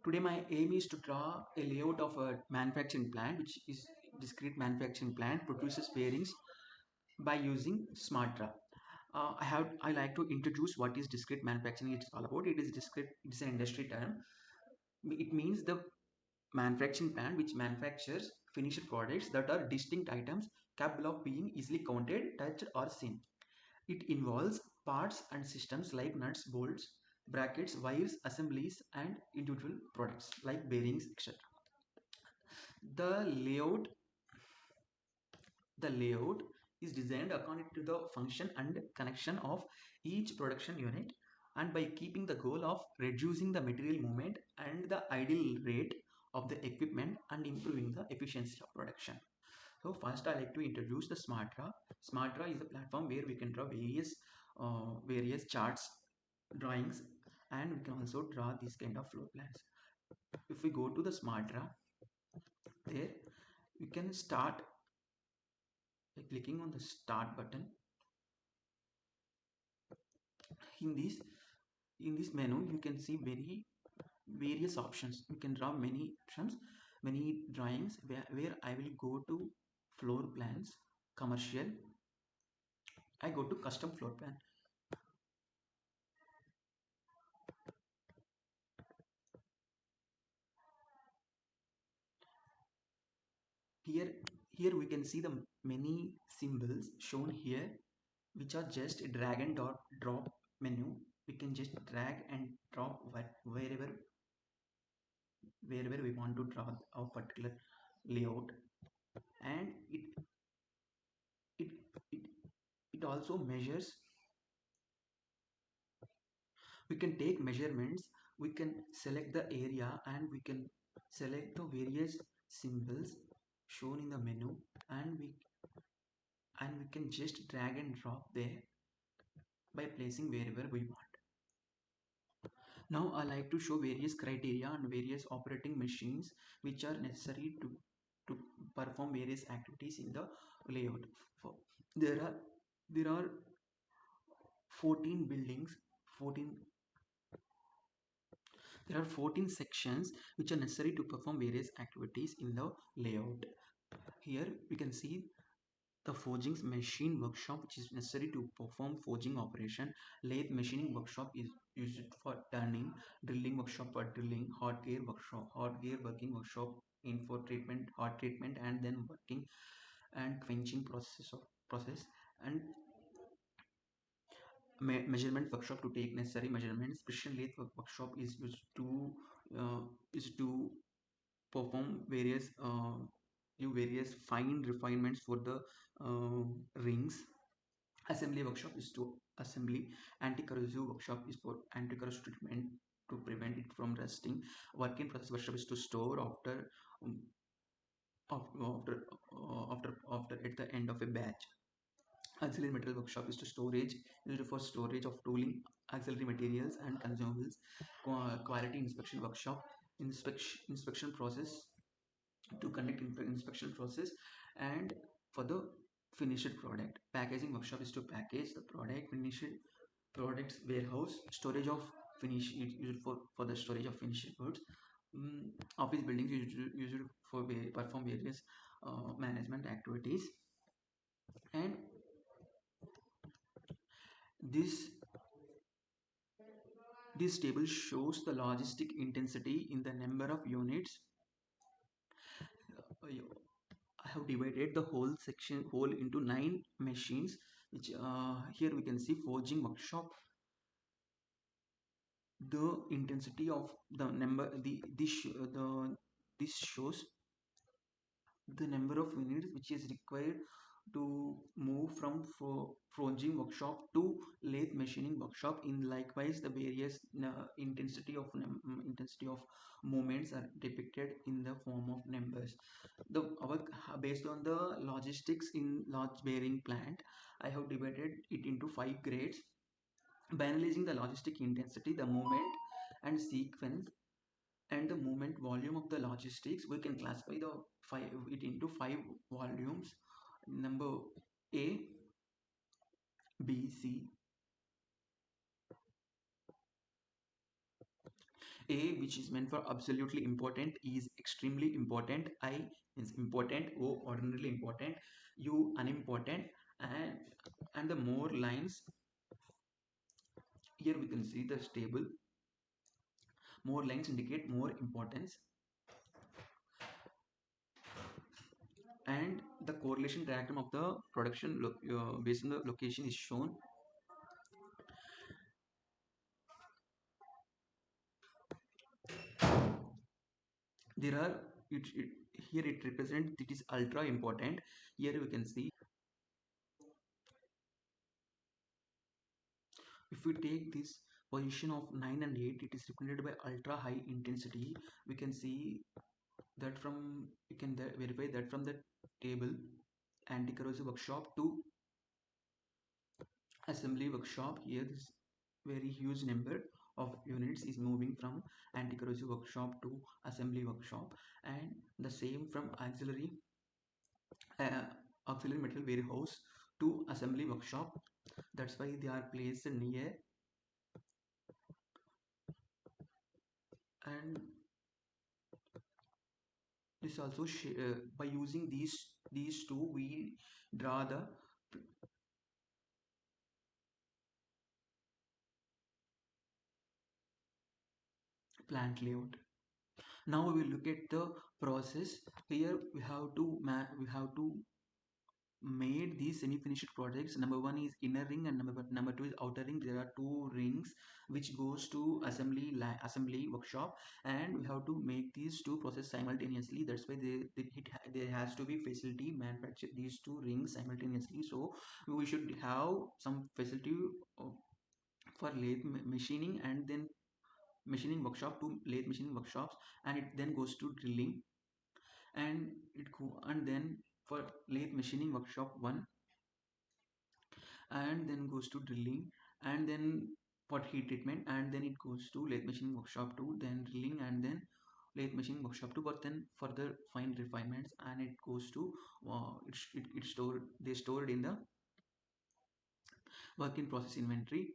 Today my aim is to draw a layout of a manufacturing plant, which is discrete manufacturing plant produces bearings by using SmartDraw. I like to introduce what is discrete manufacturing. It's all about. It is discrete. It's an industry term. It means the manufacturing plant which manufactures finished products that are distinct items capable of being easily counted, touched, or seen. It involves parts and systems like nuts, bolts, brackets, wires, assemblies, and individual products like bearings, etc. The layout the layout is designed according to the function and connection of each production unit, and by keeping the goal of reducing the material movement and the idle rate of the equipment and improving the efficiency of production. So first I like to introduce the SmartDraw. SmartDraw is a platform where we can draw various charts, drawings, and we can also draw these kind of floor plans. If we go to the SmartDraw, there we can start by clicking on the start button. In this menu you can see various options. You can draw many options, many drawings, where I will go to floor plans, commercial. I go to custom floor plan. Here we can see the many symbols shown here, which are just drag and drop menu. We can just drag and drop wherever we want to draw our particular layout. And it it, it also measures. We can take measurements, we can select the area, and we can select the various symbols shown in the menu, and we can just drag and drop there by placing wherever we want. Now I like to show various criteria and various operating machines which are necessary to perform various activities in the layout. For, there are there are 14 buildings, 14 there are 14 sections which are necessary to perform various activities in the layout. Here we can see the forging machine workshop, which is necessary to perform forging operation. Lathe machining workshop is used for turning. Drilling workshop for drilling. Hot gear working workshop in for treatment, hot treatment, and then working and quenching process. And measurement workshop to take necessary measurements. Precision lathe workshop uh, is to perform various fine refinements for the rings. Assembly workshop is to assembly. Anti-corrosive workshop is for anti-corrosive treatment to prevent it from rusting. Work in process workshop is to store um, after at the end of a batch. Auxiliary material workshop is to storage, used for storage of tooling, auxiliary materials, and consumables. Quality inspection workshop, inspection process to conduct inspection process, and for the finished product. Packaging workshop is to package the product. Finished products warehouse, storage of finish used for the storage of finished goods. Office buildings used for perform various management activities. And this this table shows the logistic intensity in the number of units. I have divided the whole into 9 machines, which here we can see forging workshop. The intensity of the number the this shows the number of units which is required to move from forging workshop to lathe machining workshop. In likewise the various intensity of movements are depicted in the form of numbers. The our Based on the logistics in large bearing plant, I have divided it into 5 grades. By analyzing the logistic intensity, the movement and sequence, and the movement volume of the logistics, we can classify it into 5 volumes. Number A, B, C. A, which is meant for absolutely important, is extremely important. I is important. O, ordinarily important. U, unimportant. And the more lines, here we can see the table. More lines indicate more importance, and the correlation diagram of the production based on the location is shown. There are it here it represents it is ultra important. Here we can see, if we take this position of 9 and 8, it is represented by ultra high intensity. We can see that from, we can verify that from the table. Anti-corrosive workshop to assembly workshop, here this very huge number of units is moving from anti-corrosive workshop to assembly workshop, and the same from uh, auxiliary material warehouse to assembly workshop. That's why they are placed near. And this also by using these two, we draw the plant layout. Now we will look at the process. Here we have to made these semi-finished projects. Number one is inner ring, and number two is outer ring. There are two rings which goes to assembly workshop, and we have to make these two process simultaneously. That's why there has to be facility manufacture these two rings simultaneously. So we should have some facility uh, for machining, and then machining workshop to lathe machining workshops, and it then goes to drilling, and then for lathe machining workshop 1, and then goes to drilling, and then for heat treatment, and then it goes to lathe machining workshop 2, then drilling, and then lathe machining workshop 2, but then further fine refinements, and it goes to it's stored they stored in the work in process inventory.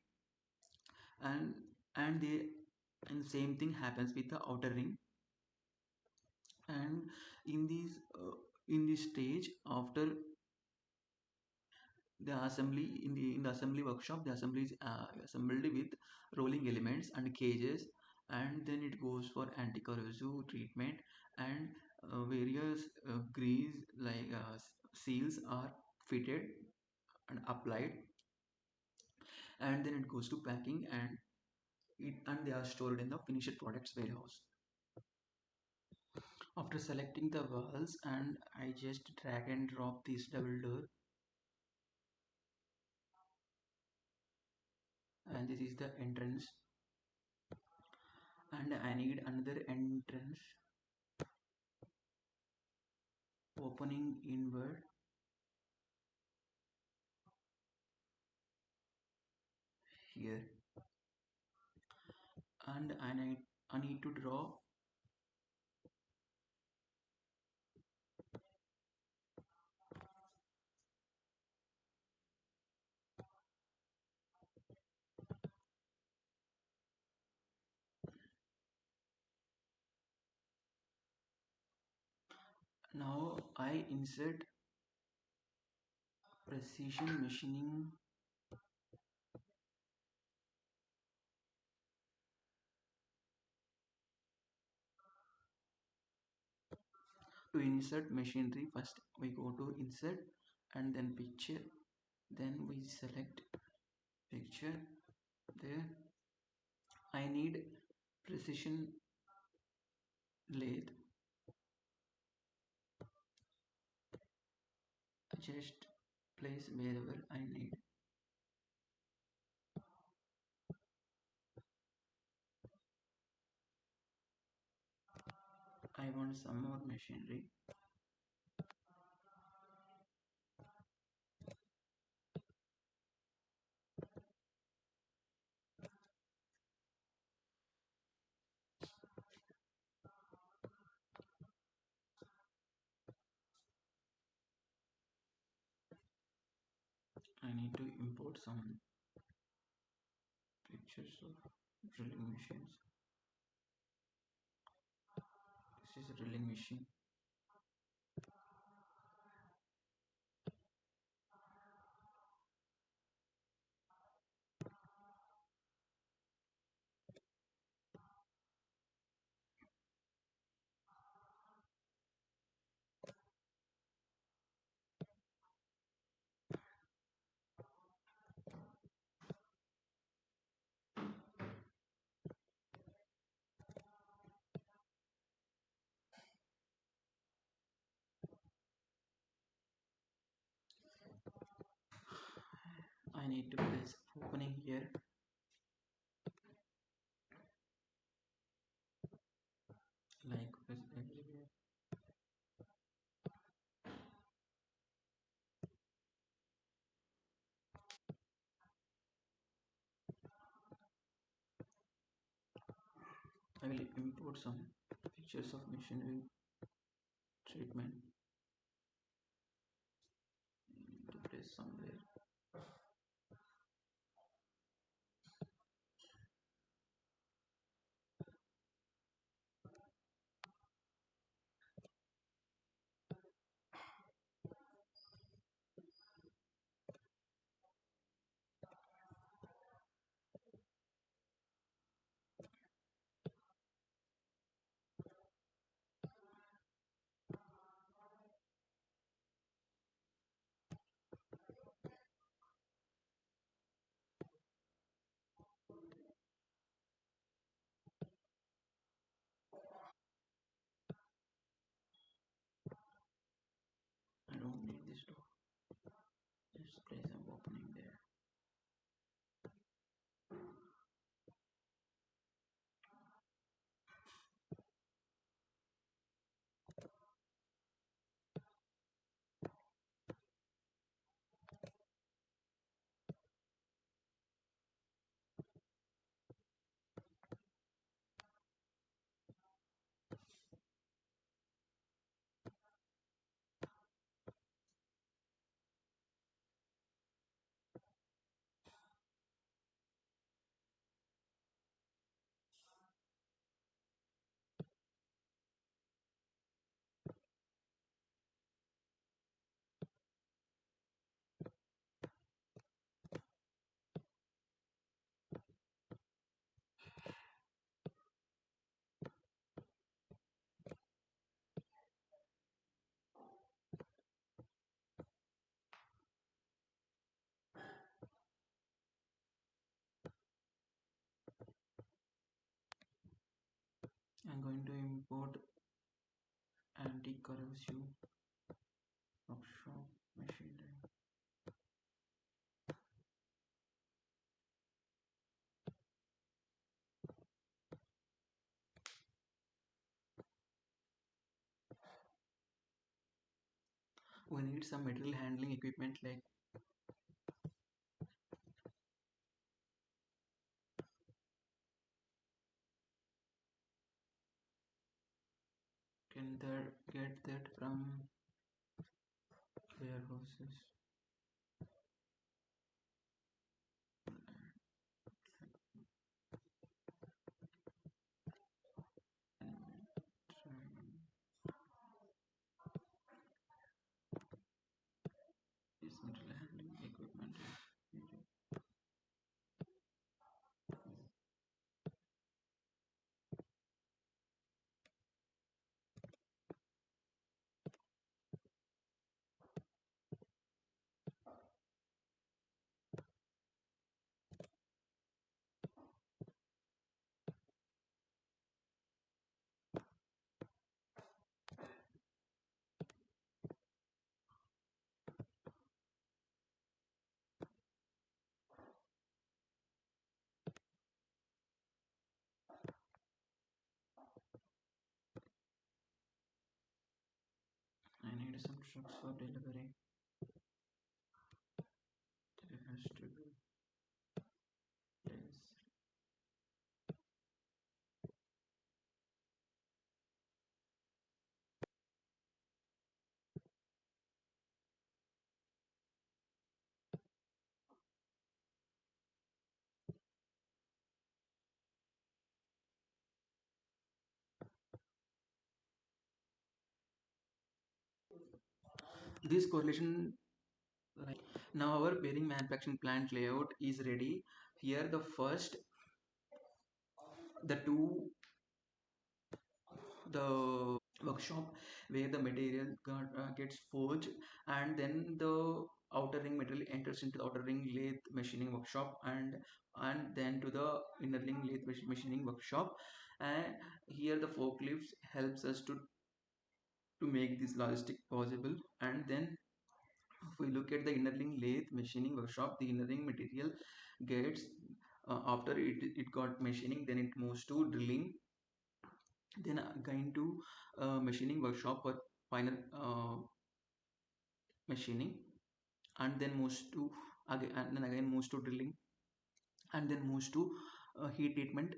And and they and the same thing happens with the outer ring. And in these in this stage, after the assembly, in the assembly workshop, the assembly is assembled with rolling elements and cages, and then it goes for anti-corrosive treatment, and various grease seals are fitted and applied, and then it goes to packing, and they are stored in the finished products warehouse. After selecting the walls, and I just drag and drop this double door, and this is the entrance, and I need another entrance opening inward here, and I need to draw now. I insert precision machining to insert machinery. First we go to insert, and then picture, then we select picture. There I need precision lathe, just place wherever I need. I want some more machinery. I need to import some pictures of drilling machines. This is a drilling machine. I need to place opening here. Like everywhere. I will import some pictures of machinery treatment to place somewhere. I don't need this door. Let's place an opening there. I'm going to import anti-corrosive workshop machinery. We need some material handling equipment like can there get that from warehouses. This material handling equipment is needed. I need some trucks for delivery. There has to be place. This correlation, like, now our bearing manufacturing plant layout is ready. Here the first, the two, the workshop where the material gets forged, and then the outer ring material enters into the outer ring lathe machining workshop, and then to the inner ring lathe machining workshop. And here the forklifts helps us to make this logistic possible. And then if we look at the inner ring lathe machining workshop, the inner ring material gets, after it got machining, then it moves to drilling, then again to machining workshop for final machining, and then moves to again, and then again moves to drilling, and then moves to heat treatment,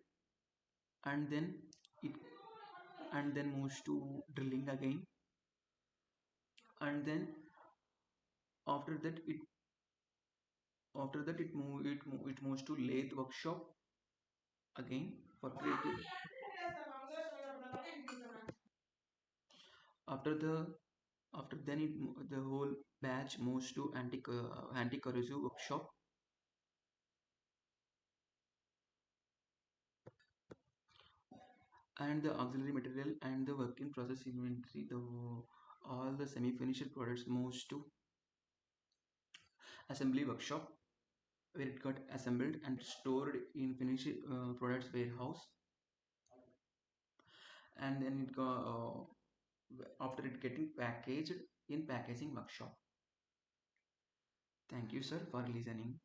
and then it, and then moves to drilling again, and then after that it, it moves to lathe workshop again for creative. After the, after then the whole batch moves to anti corrosive workshop, and the auxiliary material and the work in process inventory, the all the semi-finished products moves to assembly workshop, where it got assembled and stored in finished products warehouse, and then it got after it getting packaged in packaging workshop. Thank you, sir, for listening.